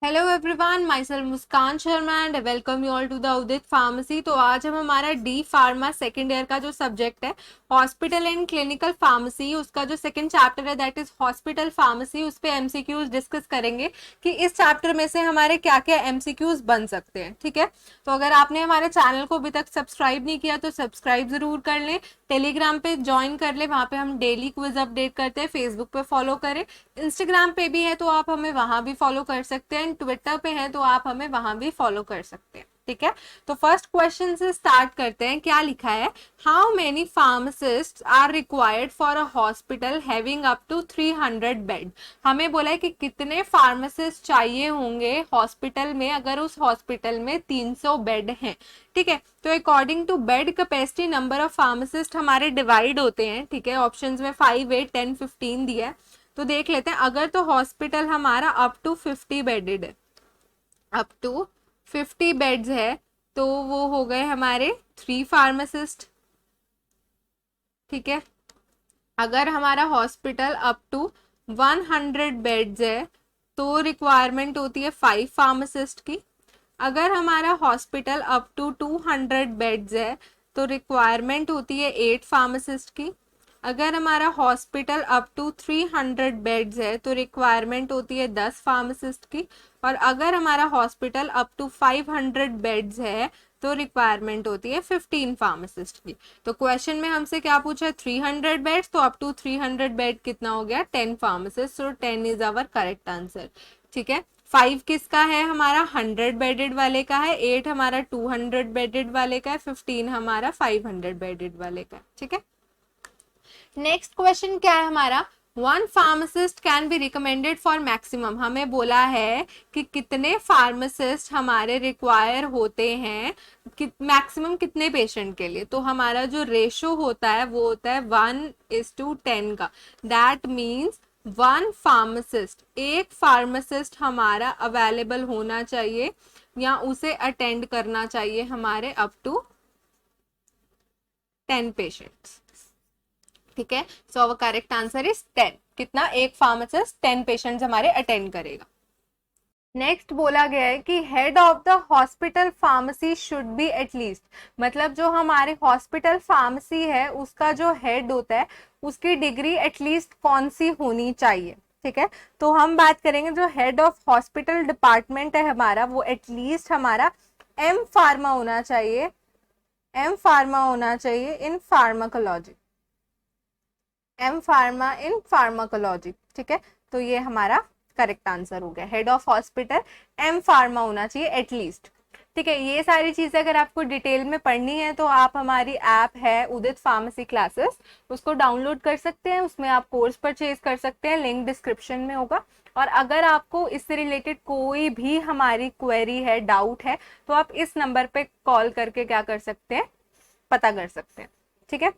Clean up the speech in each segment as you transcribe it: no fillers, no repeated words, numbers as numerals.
Hello everyone, myself Muskan Sharma and welcome you all to the Udit pharmacy. तो आज हम हमारा डी फार्मा सेकेंड ईयर का जो सब्जेक्ट है हॉस्पिटल एंड क्लिनिकल फार्मेसी, उसका जो सेकेंड चैप्टर है दैट इज हॉस्पिटल फार्मेसी, उस पे एमसीक्यूज डिस्कस करेंगे कि इस चैप्टर में से हमारे क्या क्या एमसीक्यूज बन सकते हैं। ठीक है, तो अगर आपने हमारे चैनल को अभी तक सब्सक्राइब नहीं किया तो सब्सक्राइब जरूर कर लें, टेलीग्राम पे ज्वाइन कर ले, वहां पे हम डेली क्विज अपडेट करते हैं, फेसबुक पे फॉलो करें, इंस्टाग्राम पे भी है तो आप हमें वहां भी फॉलो कर सकते हैं, ट्विटर पे है तो आप हमें वहां भी फॉलो कर सकते हैं। ठीक है, तो फर्स्ट क्वेश्चन से स्टार्ट करते हैं। क्या लिखा है? How many pharmacists are required for a hospital having up to 300 bed. हमें बोला है कि कितने फार्मासिस्ट चाहिए होंगे हॉस्पिटल में अगर उस हॉस्पिटल में 300 बेड हैं। ठीक है, तो according to bed capacity number of pharmacist हमारे डिवाइड होते हैं। ठीक है, ऑप्शंस में 5, 8, 10, 15 दिया है, तो देख लेते हैं। अगर तो हॉस्पिटल हमारा अप टू 50 बेडेड है, अप टू 50 बेड्स है, तो वो हो गए हमारे 3 फार्मासिस्ट। ठीक है, अगर हमारा हॉस्पिटल अप टू 100 बेड्स है तो रिक्वायरमेंट होती है 5 फार्मासिस्ट की। अगर हमारा हॉस्पिटल अप टू 200 बेड्स है तो रिक्वायरमेंट होती है 8 फार्मासिस्ट की। अगर हमारा हॉस्पिटल अप टू 300 बेड्स है तो रिक्वायरमेंट होती है 10 फार्मासिस्ट की। और अगर हमारा हॉस्पिटल अप टू 500 बेड्स है तो रिक्वायरमेंट होती है 15 फार्मासिस्ट की। तो क्वेश्चन में हमसे क्या पूछा है? 300 बेड्स, तो अप टू 300 बेड कितना हो गया? 10 pharmacist, so 10 is our correct answer. ठीक है, 5 किसका है? हमारा 100 बेडेड वाले का है, 8 हमारा 200 बेडेड वाले का है, 15 हमारा 500 बेडेड वाले का है। ठीक है, नेक्स्ट क्वेश्चन क्या है हमारा? One pharmacist can be recommended for maximum. हमें बोला है कि कितने फार्मासिस्ट हमारे रिक्वायर होते हैं मैक्सिमम कितने पेशेंट के लिए। तो हमारा जो रेशो होता है वो होता है 1:10 का। दैट मीन्स वन फार्मासिस्ट, एक फार्मासिस्ट हमारा अवेलेबल होना चाहिए या उसे अटेंड करना चाहिए हमारे अप टू 10 पेशेंट्स। ठीक है, सो अवर करेक्ट आंसर इज 10। कितना? एक फार्मासिस्ट 10 पेशेंट्स हमारे अटेंड करेगा। नेक्स्ट बोला गया है कि head of the hospital pharmacy should be at least, मतलब जो हमारे हॉस्पिटल फार्मेसी है उसका जो हेड होता है उसकी डिग्री एटलीस्ट कौन सी होनी चाहिए। ठीक है, तो हम बात करेंगे जो हेड ऑफ हॉस्पिटल डिपार्टमेंट है हमारा, वो एटलीस्ट हमारा एम फार्मा होना चाहिए, एम फार्मा होना चाहिए in pharmacology, M pharma in pharmacology. ठीक है, तो ये हमारा करेक्ट आंसर हो गया। Head of hospital M pharma होना चाहिए एटलीस्ट। ठीक है, ये सारी चीजें अगर आपको डिटेल में पढ़नी है तो आप हमारी ऐप है उदित फार्मेसी क्लासेस, उसको डाउनलोड कर सकते हैं, उसमें आप कोर्स परचेज कर सकते हैं, लिंक डिस्क्रिप्शन में होगा। और अगर आपको इससे रिलेटेड कोई भी हमारी क्वेरी है, डाउट है, तो आप इस नंबर पे कॉल करके क्या कर सकते हैं, पता कर सकते हैं। ठीक है,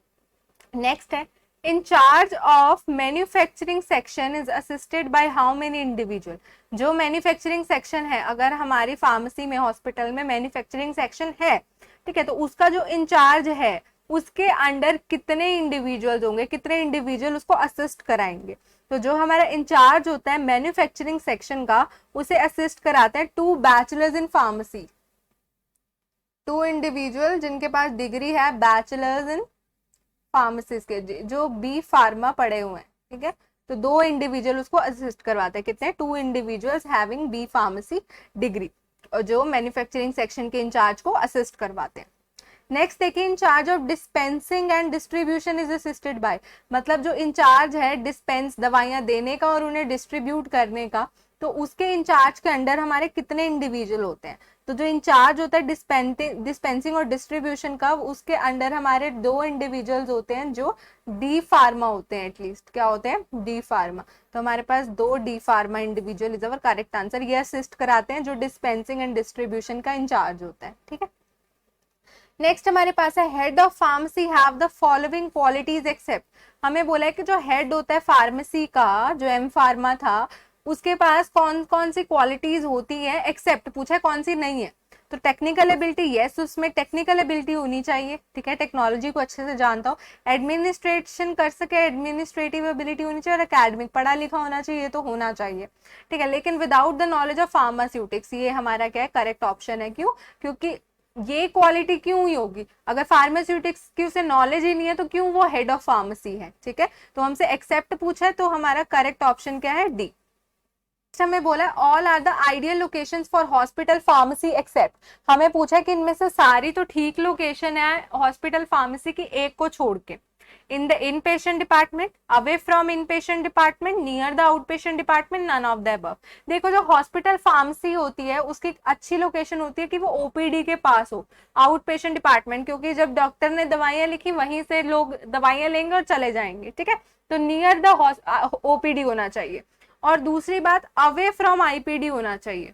नेक्स्ट है in charge of manufacturing section is assisted by how many individual. जो मैन्युफैक्चरिंग सेक्शन है, अगर हमारी फार्मेसी में हॉस्पिटल में मैन्युफैक्चरिंग सेक्शन है, ठीक है, तो उसका जो इंचार्ज है उसके अंडर कितने इंडिविजुअल्स होंगे, कितने इंडिविजुअल उसको असिस्ट कराएंगे। तो जो हमारा इंचार्ज होता है मैन्युफैक्चरिंग सेक्शन का, उसे असिस्ट कराते हैं 2 बैचलर्स इन फार्मेसी, 2 इंडिविजुअल जिनके पास डिग्री है बैचलर्स इन फार्मासिस्ट के, जो बी फार्मा पढ़े हुए हैं। ठीक है, तो 2 इंडिविजुअल उसको असिस्ट करवाते हैं। कितने? 2 individuals having B pharmacy degree, और जो मैन्युफैक्चरिंग सेक्शन के इंचार्ज को असिस्ट करवाते हैं। नेक्स्ट देखिए, incharge of dispensing and distribution is assisted by, मतलब जो इंचार्ज है डिस्पेंस दवाइयां देने का और उन्हें डिस्ट्रीब्यूट करने का, तो उसके इंचार्ज के अंडर हमारे कितने इंडिविजुअल होते हैं। तो जो इंचार्ज होता है डिस्पेंसिंग और डिस्ट्रीब्यूशन का, उसके अंडर हमारे 2 इंडिविजुअल्स होते हैं जो डी फार्मा होते हैं, एटलीस्ट क्या होते हैं? D pharma. तो हमारे पास 2 D pharma individual is our correct answer. ये असिस्ट कराते हैं जो डिस्पेंसिंग एंड डिस्ट्रीब्यूशन का इंचार्ज होता है। ठीक है, नेक्स्ट हमारे पास है head of pharmacy have the following qualities except. हमें बोला है कि जो हेड होता है फार्मेसी का, जो एम फार्मा था, उसके पास कौन कौन सी क्वालिटीज होती है, एक्सेप्ट पूछा है कौन सी नहीं है। तो टेक्निकल एबिलिटी, यस उसमें टेक्निकल एबिलिटी होनी चाहिए, ठीक है, टेक्नोलॉजी को अच्छे से जानता हो, एडमिनिस्ट्रेशन कर सके, एडमिनिस्ट्रेटिव एबिलिटी होनी चाहिए, और एकेडमिक पढ़ा लिखा होना चाहिए, ये तो होना चाहिए, ठीक है। लेकिन without the knowledge of pharmaceutics, ये हमारा क्या है, करेक्ट ऑप्शन है। क्यों? क्योंकि ये क्वालिटी क्यों ही होगी, अगर फार्मास्यूटिक्स की उसे नॉलेज ही नहीं है तो क्यों वो हेड ऑफ फार्मेसी है, ठीक है। तो हमसे एक्सेप्ट पूछा है, तो हमारा करेक्ट ऑप्शन क्या है, डी। हमें बोला है all are the ideal locations for hospital pharmacy except, हमें पूछा है कि इनमें से सारी तो ठीक लोकेशन है हॉस्पिटल फार्मेसी की, एक को छोड़ के, in the in patient department, away from in patient department, near the outpatient department, none of the above. देखो जो हॉस्पिटल फार्मेसी होती है उसकी अच्छी लोकेशन होती है कि वो ओपीडी के पास हो, आउट पेशेंट डिपार्टमेंट, क्योंकि जब डॉक्टर ने दवाइयां लिखी वहीं से लोग दवाइयां लेंगे और चले जाएंगे, ठीक है। तो नियर द ओपीडी होना चाहिए। और दूसरी बात, अवे फ्रॉम आईपीडी होना चाहिए,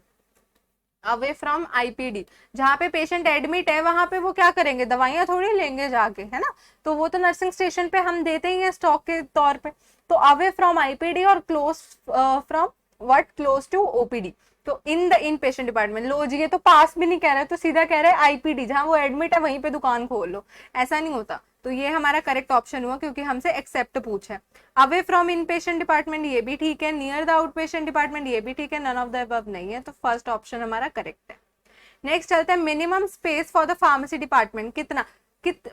अवे फ्रॉम आईपीडी, जहाँ पे पेशेंट एडमिट है वहां पे वो क्या करेंगे, दवाइयां थोड़ी लेंगे जाके, है ना, तो वो तो नर्सिंग स्टेशन पे हम देते ही हैं स्टॉक के तौर पे। तो अवे फ्रॉम आईपीडी और close from what, close to OPD. तो in the in patient department, लो जी ये तो पास भी नहीं कह रहे, तो सीधा कह रहे हैं आईपीडी, जहां वो एडमिट है वहीं पे दुकान खोल लो, ऐसा नहीं होता। तो ये हमारा करेक्ट ऑप्शन हुआ क्योंकि हमसे एक्सेप्ट पूछा है। Away from in patient department ये भी ठीक है, near the outpatient department ये भी ठीक है, नन ऑफ द अबव नहीं है, तो फर्स्ट ऑप्शन हमारा करेक्ट है। नेक्स्ट चलते हैं, minimum space for the pharmacy department कितना,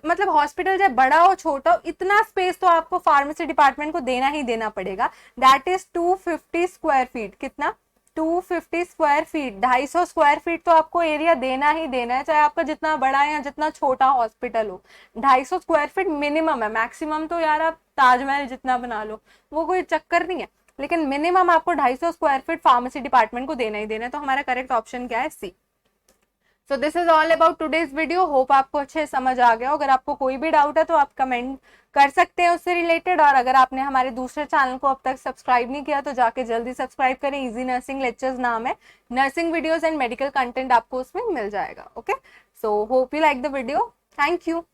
मतलब हॉस्पिटल चाहे बड़ा हो छोटा हो, इतना स्पेस तो आपको फार्मेसी डिपार्टमेंट को देना ही देना पड़ेगा, दैट इज 250 स्क्वायर फीट। कितना? 250 स्क्वायर फीट, 250 स्क्वायर फीट तो आपको एरिया देना ही देना है, चाहे आपका जितना बड़ा है या जितना छोटा हॉस्पिटल हो। 250 स्क्वायर फीट मिनिमम है, मैक्सिमम तो यार आप ताजमहल जितना बना लो, वो कोई चक्कर नहीं है, लेकिन मिनिमम आपको 250 स्क्वायर फीट फार्मेसी डिपार्टमेंट को देना ही देना है। तो हमारा करेक्ट ऑप्शन क्या है, C. So this is all about today's video, hope आपको अच्छे समझ आ गया। अगर आपको कोई भी डाउट है तो आप कमेंट कर सकते हैं उससे रिलेटेड, और अगर आपने हमारे दूसरे चैनल को अब तक सब्सक्राइब नहीं किया तो जाके जल्दी सब्सक्राइब करें, इजी नर्सिंग लेक्चर्स नाम है, nursing videos and medical content आपको उसमें मिल जाएगा। Okay, so hope you like the video, thank you.